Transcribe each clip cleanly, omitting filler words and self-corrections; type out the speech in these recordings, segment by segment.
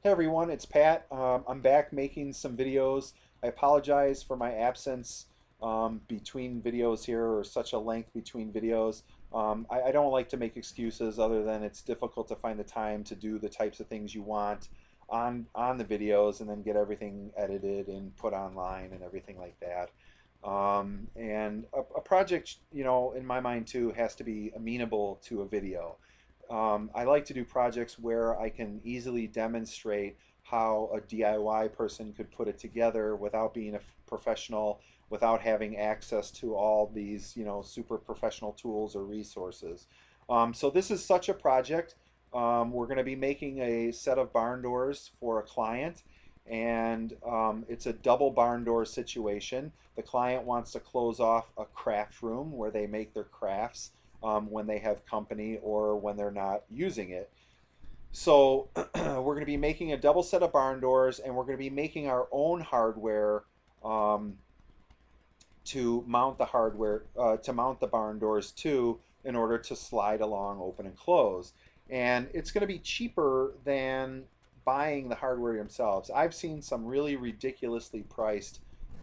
Hey everyone, it's Pat. I'm back making some videos. I apologize for my absence between videos here, or such a length between videos. I don't like to make excuses other than it's difficult to find the time to do the types of things you want on the videos and then get everything edited and put online and everything like that. And a project, in my mind too, has to be amenable to a video. I like to do projects where I can easily demonstrate how a DIY person could put it together without being a professional, without having access to all these, super professional tools or resources. So this is such a project. We're going to be making a set of barn doors for a client, and it's a double barn door situation. The client wants to close off a craft room where they make their crafts when they have company or when they're not using it. So we're going to be making a double set of barn doors, and we're going to be making our own hardware um, to mount the barn doors too, in order to slide along, open and close. And it's going to be cheaper than buying the hardware themselves. I've seen some really ridiculously priced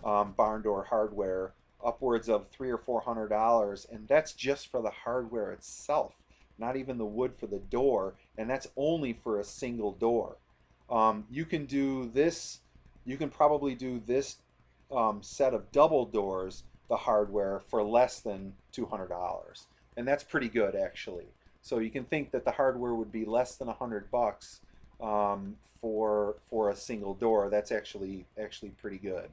barn door hardware, upwards of $300 or $400, and that's just for the hardware itself, not even the wood for the door, and that's only for a single door. You can do this. You can probably do this set of double doors, the hardware, for less than $200, and that's pretty good actually. So you can think that the hardware would be less than $100 for a single door. That's actually pretty good.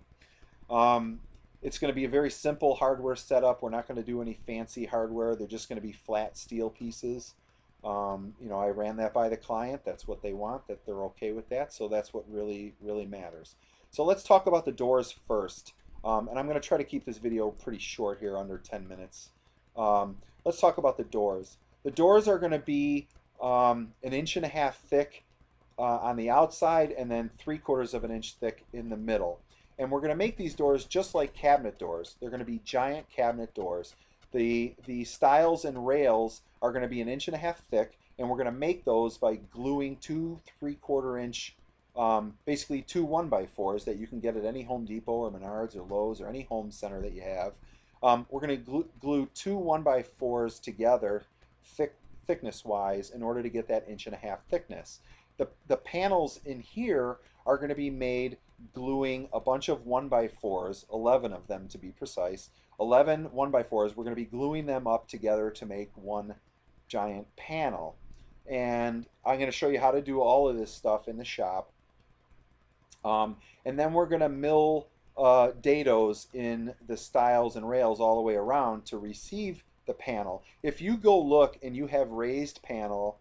Um, it's going to be a very simple hardware setup. We're not going to do any fancy hardware. They're just going to be flat steel pieces. I ran that by the client. That's what they want, that they're okay with that. So that's what really matters. So let's talk about the doors first. And I'm going to try to keep this video pretty short here, under 10 minutes. Let's talk about the doors. The doors are going to be 1.5 inches thick on the outside, and then 3/4 of an inch thick in the middle. And we're going to make these doors just like cabinet doors. They're going to be giant cabinet doors. The stiles and rails are going to be 1.5 inches thick, and we're going to make those by gluing two 3/4 inch, basically two 1x4s that you can get at any Home Depot or Menards or Lowe's or any home center that you have. We're going to glue two 1x4s together, thickness wise, in order to get that 1.5 inch thickness. The panels in here are going to be made gluing a bunch of 1x4s, 11 of them to be precise. 11 1x4s, we're going to be gluing them up together to make one giant panel. And I'm going to show you how to do all of this stuff in the shop. And then we're going to mill dados in the stiles and rails all the way around to receive the panel. If you go look and you have raised panel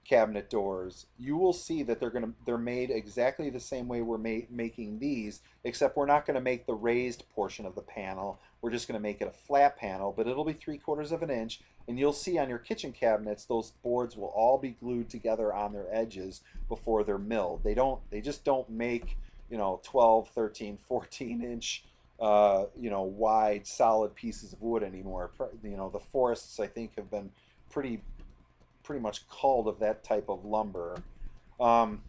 cabinet doors, you will see that they're made exactly the same way we're making these, except we're not going to make the raised portion of the panel. We're just going to make it a flat panel, but it'll be 3/4 of an inch, and you'll see on your kitchen cabinets those boards will all be glued together on their edges before they're milled. They just don't make 12, 13, 14 inch wide solid pieces of wood anymore. The forests, I think, have been pretty much culled of that type of lumber.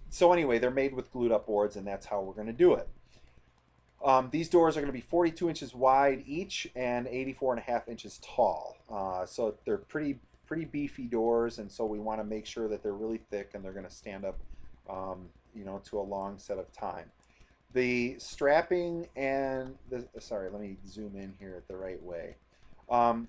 So anyway, they're made with glued up boards, and that's how we're going to do it. These doors are going to be 42 inches wide each and 84.5 inches tall. So they're pretty beefy doors, and so we want to make sure that they're really thick and they're going to stand up to a long set of time. The strapping and sorry, let me zoom in here the right way.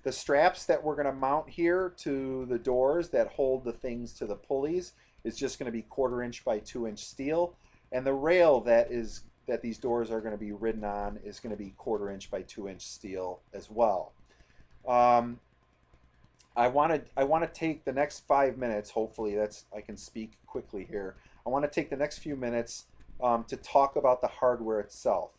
The straps that we're going to mount here to the doors that hold the things to the pulleys is just going to be 1/4 inch by 2 inch steel, and the rail that these doors are going to be ridden on is going to be 1/4 inch by 2 inch steel as well. Um, I want to take the next 5 minutes. Hopefully, I can speak quickly here. I want to take the next few minutes to talk about the hardware itself.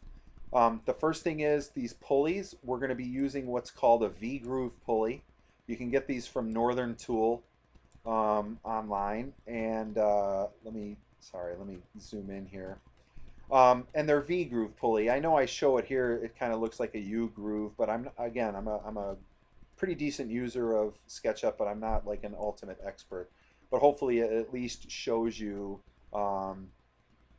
The first thing is these pulleys. We're going to be using what's called a V-groove pulley. You can get these from Northern Tool online. And let me zoom in here. And they're V-groove pulley. I know I show it here. It kind of looks like a U-groove, but I'm a pretty decent user of SketchUp, but I'm not like an ultimate expert. But hopefully it at least shows you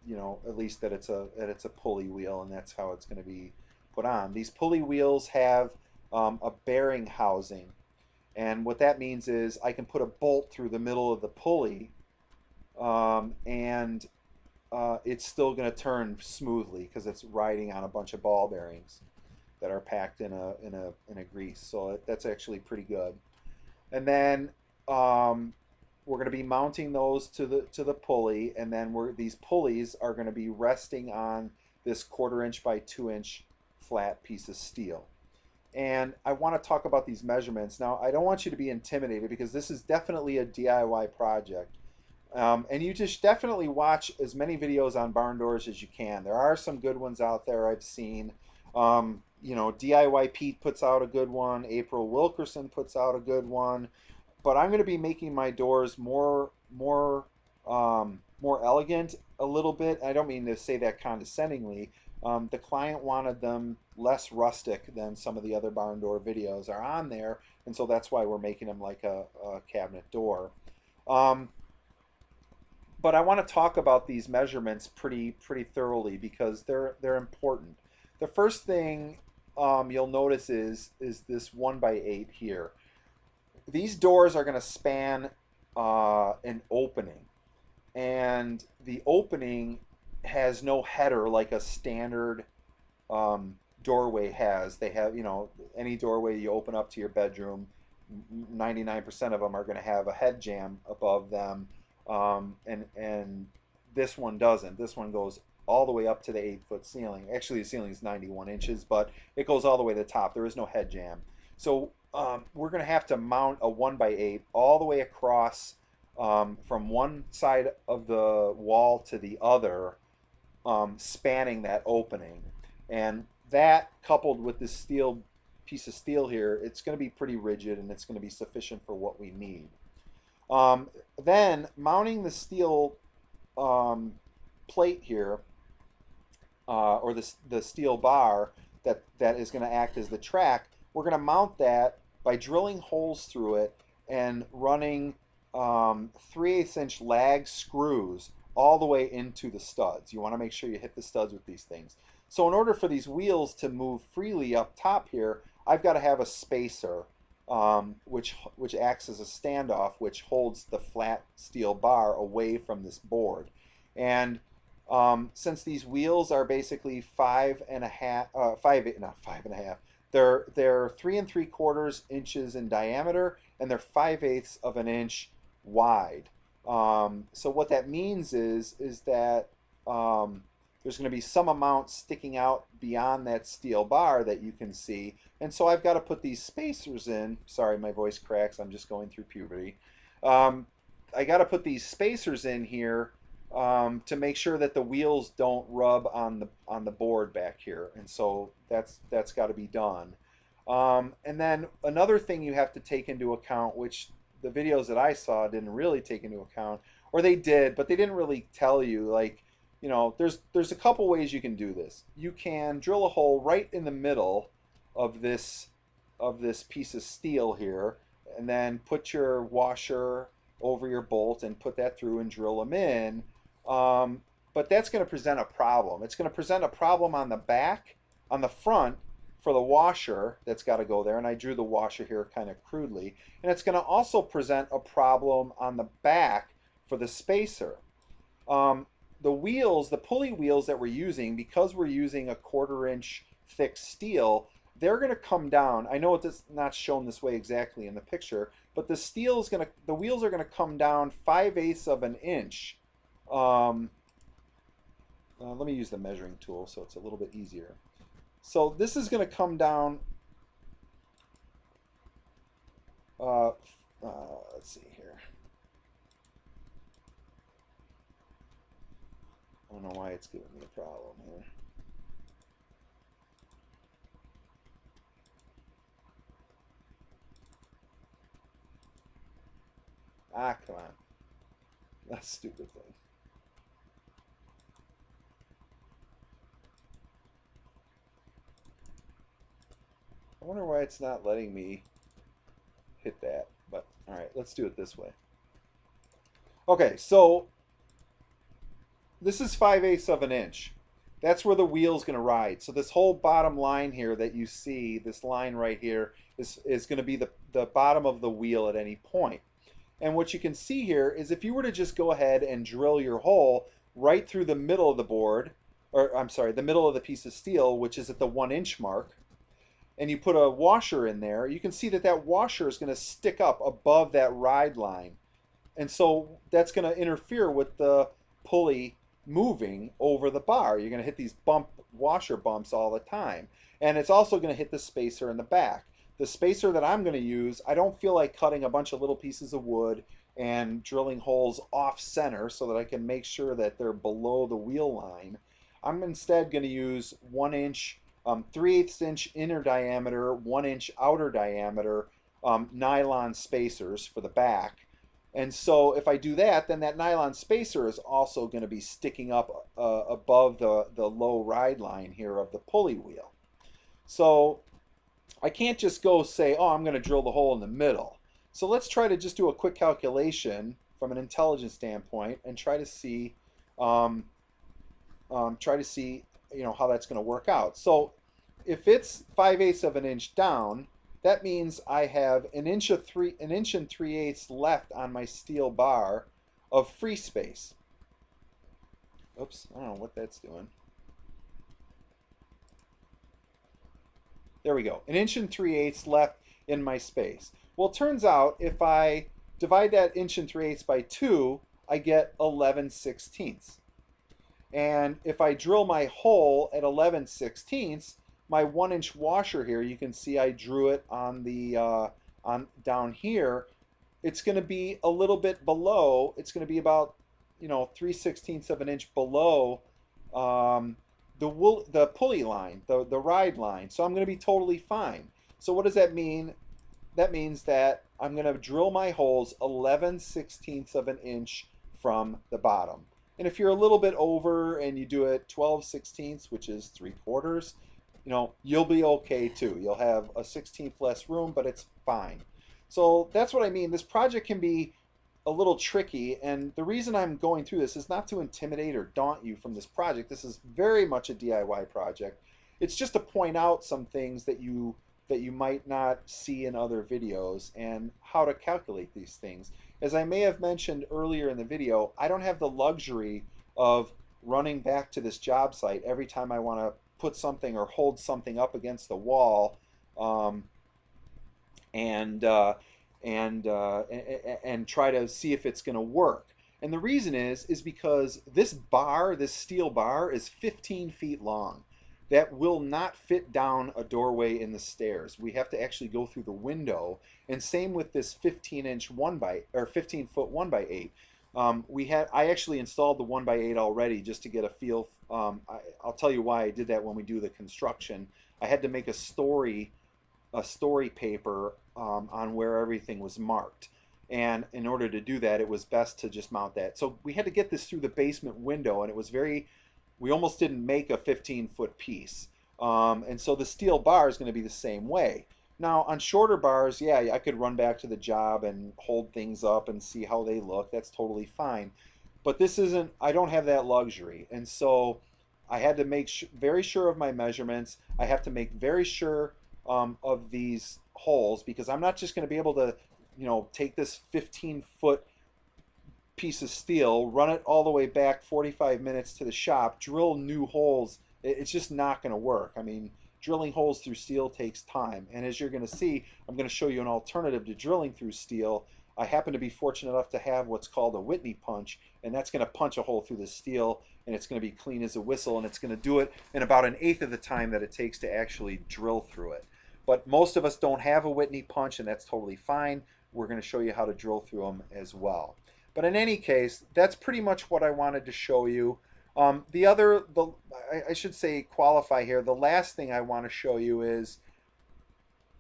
you know, at least that it's a pulley wheel, and that's how it's going to be put on. These pulley wheels have a bearing housing, and what that means is I can put a bolt through the middle of the pulley, and it's still going to turn smoothly because it's riding on a bunch of ball bearings that are packed in a grease. So that's actually pretty good. And then we're going to be mounting those to the pulley, and then these pulleys are going to be resting on this 1/4 inch by 2 inch flat piece of steel. And I want to talk about these measurements. Now, I don't want you to be intimidated because this is definitely a DIY project. And you just definitely watch as many videos on barn doors as you can. There are some good ones out there I've seen. You know, DIY Pete puts out a good one. April Wilkerson puts out a good one. But I'm going to be making my doors more elegant a little bit. I don't mean to say that condescendingly. The client wanted them less rustic than some of the other barn door videos are on there, and so that's why we're making them like a cabinet door. Um, but I want to talk about these measurements pretty thoroughly because they're important. The first thing you'll notice is this 1 by 8 here. These doors are going to span an opening, and the opening has no header like a standard doorway has. They have, you know, any doorway you open up to your bedroom, 99% of them are going to have a head jamb above them, and this one doesn't. This one goes all the way up to the 8 foot ceiling. Actually, the ceiling is 91 inches, but it goes all the way to the top. There is no head jamb. So we're going to have to mount a 1 by 8 all the way across from one side of the wall to the other, spanning that opening. And that, coupled with this steel piece of steel here, it's going to be pretty rigid and it's going to be sufficient for what we need. Then mounting the steel plate here, or the steel bar that is going to act as the track, we're going to mount that by drilling holes through it and running 3/8 inch lag screws all the way into the studs. You want to make sure you hit the studs with these things. So in order for these wheels to move freely up top here, I've got to have a spacer, which acts as a standoff, which holds the flat steel bar away from this board. And since these wheels are basically 5.5, not 5.5, they're 3 3/4 inches in diameter, and they're 5/8 of an inch wide. So what that means is that there's going to be some amount sticking out beyond that steel bar that you can see, and so I've got to put these spacers in. Sorry, my voice cracks. I'm just going through puberty. I got to put these spacers in here to make sure that the wheels don't rub on the board back here, and so that's got to be done. And then another thing you have to take into account, which the videos that I saw didn't really take into account, or they did, but they didn't really tell you. Like, you know, there's a couple ways you can do this. You can drill a hole right in the middle of this piece of steel here, and then put your washer over your bolt and put that through and drill them in. But that's going to present a problem. It's going to present a problem on the back, on the front, for the washer that's got to go there, and I drew the washer here kind of crudely. And it's going to also present a problem on the back for the spacer. The wheels, the pulley wheels that we're using, because we're using a 1/4 inch thick steel, they're going to come down. I know it's not shown this way exactly in the picture, but the wheels are going to come down 5/8 of an inch. Let me use the measuring tool so it's a little bit easier. So this is going to come down, let's see here. I don't know why it's giving me a problem here. Ah, come on. That's a stupid thing. I wonder why it's not letting me hit that. But all right, let's do it this way. Okay, so This is 5/8 of an inch. That's where the wheel's going to ride. So this whole bottom line here that you see, this line right here, is going to be the bottom of the wheel at any point. And what you can see here is if you were to just go ahead and drill your hole right through the middle of the board, or I'm sorry, the middle of the piece of steel, which is at the 1 inch mark, and you put a washer in there, you can see that that washer is going to stick up above that ride line. And so that's going to interfere with the pulley moving over the bar. You're going to hit these washer bumps all the time. And it's also going to hit the spacer in the back. The spacer that I'm going to use, I don't feel like cutting a bunch of little pieces of wood and drilling holes off center so that I can make sure that they're below the wheel line. I'm instead going to use 1 inch, 3/8 inch inner diameter, 1 inch outer diameter nylon spacers for the back. And so if I do that, then that nylon spacer is also going to be sticking up above the low ride line here of the pulley wheel. So I can't just go say, oh, I'm going to drill the hole in the middle. So let's try to just do a quick calculation from an intelligence standpoint and um, try to see, how that's going to work out. So if it's 5/8 of an inch down, that means I have an inch and 3/8 left on my steel bar of free space. Oops, I don't know what that's doing. There we go. An inch and 3/8 left in my space. Well, it turns out if I divide that inch and 3/8 by 2, I get 11/16. And if I drill my hole at 11/16, my 1 inch washer here, you can see I drew it on the on down here. It's going to be a little bit below. It's going to be about 3/16 of an inch below um, the pulley line, the ride line. So I'm going to be totally fine. So what does that mean? That means that I'm going to drill my holes 11/16 of an inch from the bottom. And if you're a little bit over and you do it 12/16, which is 3/4, you'll be okay too. You'll have a 16th less room, but it's fine. So that's what I mean. This project can be a little tricky, and the reason I'm going through this is not to intimidate or daunt you from this project. This is very much a DIY project. It's just to point out some things that you might not see in other videos and how to calculate these things. As I may have mentioned earlier in the video, I don't have the luxury of running back to this job site every time I want to put something or hold something up against the wall um, and and try to see if it's going to work. And the reason is because this steel bar, is 15 feet long. That will not fit down a doorway in the stairs. We have to actually go through the window. And same with this 15-inch 15-foot 1x8. I actually installed the 1x8 already just to get a feel. I'll tell you why I did that when we do the construction. I had to make a story paper on where everything was marked. And in order to do that, it was best to just mount that. So we had to get this through the basement window, and we almost didn't make a 15-foot piece. And so the steel bar is going to be the same way. Now, on shorter bars, yeah, I could run back to the job and hold things up and see how they look. That's totally fine. But I don't have that luxury. And so I had to make very sure of my measurements. I have to make very sure of these holes, because I'm not just going to be able to, take this 15-foot piece of steel, run it all the way back 45 minutes to the shop, drill new holes. It's just not going to work. I mean, drilling holes through steel takes time. And as you're going to see, I'm going to show you an alternative to drilling through steel. I happen to be fortunate enough to have what's called a Whitney punch, and that's going to punch a hole through the steel, and it's going to be clean as a whistle, and it's going to do it in about 1/8 of the time that it takes to actually drill through it. But most of us don't have a Whitney punch, and that's totally fine. We're going to show you how to drill through them as well. But in any case, that's pretty much what I wanted to show you. I should say qualify here. The last thing I want to show you is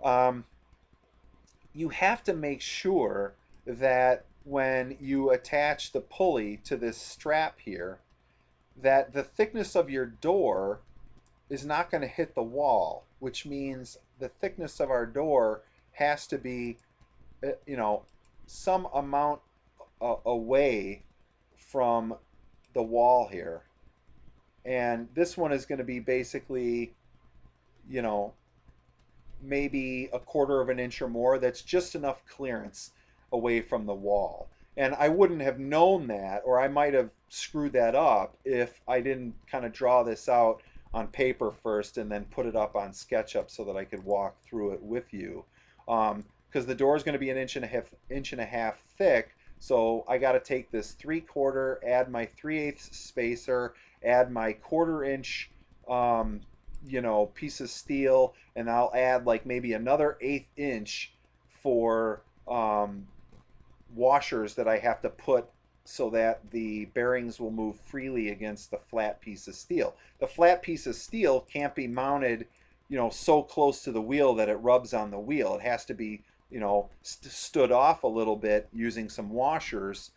um, you have to make sure that when you attach the pulley to this strap here, that the thickness of your door is not going to hit the wall, which means the thickness of our door has to be, some amount away from the wall here. And this one is going to be basically, you know, maybe a quarter of an inch or more. That's just enough clearance away from the wall. And I wouldn't have known that, or I might have screwed that up if I didn't kind of draw this out on paper first and then put it up on SketchUp so that I could walk through it with you. Because the door is going to be an inch and a half thick, so I got to take this 3/4, add my 3/8 spacer, add my 1/4 inch piece of steel, and I'll add like maybe another 1/8 inch for washers that I have to put so that the bearings will move freely against the flat piece of steel. The flat piece of steel can't be mounted, so close to the wheel that it rubs on the wheel. It has to be, stood off a little bit using some washers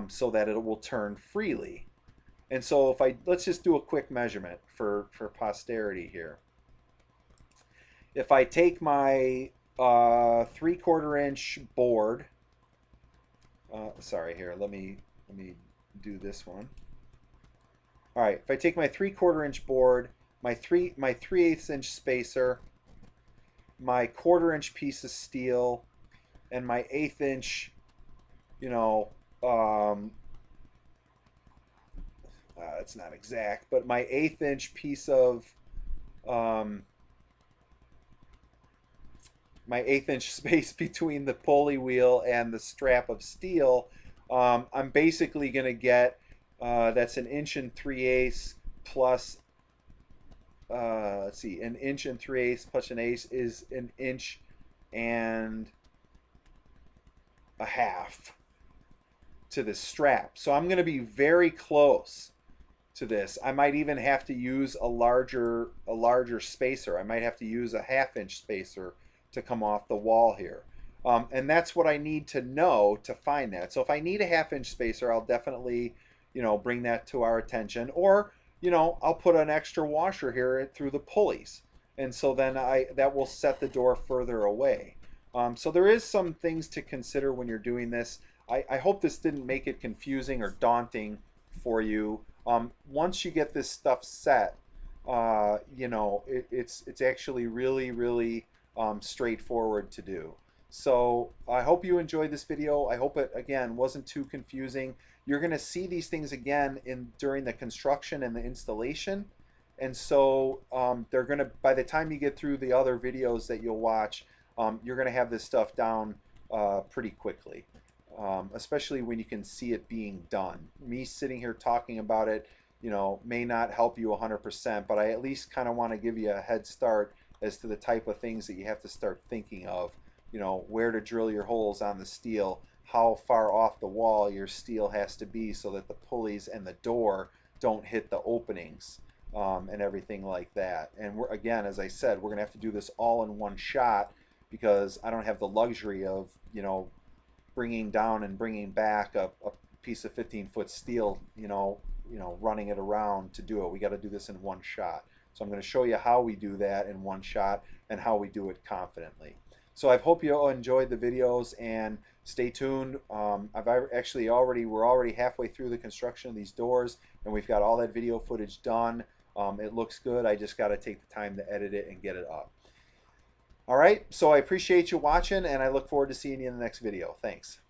so that it will turn freely. And so let's just do a quick measurement for posterity here. If I take my 3/4 inch board, sorry, here, let me do this one. All right, if I take my 3/4 inch board, my 3/8 inch spacer, my 1/4 inch piece of steel, and my 1/8 inch, it's not exact, but my 1/8 inch piece of my 1/8 inch space between the pulley wheel and the strap of steel, I'm basically going to get that's an inch and 3/8 plus, let's see, an inch and 3/8 plus an eighth is an inch and a half to the strap. So I'm going to be very close to this. I might even have to use a larger spacer. I might have to use a 1/2 inch spacer to come off the wall here. And that's what I need to know to find that. So if I need a 1/2 inch spacer, I'll definitely, bring that to our attention. Or, I'll put an extra washer here through the pulleys. And so then that will set the door further away. So there is some things to consider when you're doing this. I hope this didn't make it confusing or daunting for you. Once you get this stuff set, it's actually really, really straightforward to do. So I hope you enjoyed this video. I hope it, again, wasn't too confusing. You're going to see these things again during the construction and the installation. And so they're going to, by the time you get through the other videos that you'll watch, you're going to have this stuff down pretty quickly. Especially when you can see it being done. Me sitting here talking about it, may not help you 100%, but I at least kind of want to give you a head start as to the type of things that you have to start thinking of. Where to drill your holes on the steel, how far off the wall your steel has to be so that the pulleys and the door don't hit the openings, and everything like that. And again, as I said, we're going to have to do this all in one shot because I don't have the luxury of, bringing down and bringing back a piece of 15-foot steel, running it around to do it. We got to do this in one shot. So I'm going to show you how we do that in one shot and how we do it confidently. So I hope you all enjoyed the videos, and stay tuned. We're already halfway through the construction of these doors, and we've got all that video footage done. It looks good. I just got to take the time to edit it and get it up. All right, so I appreciate you watching, and I look forward to seeing you in the next video. Thanks.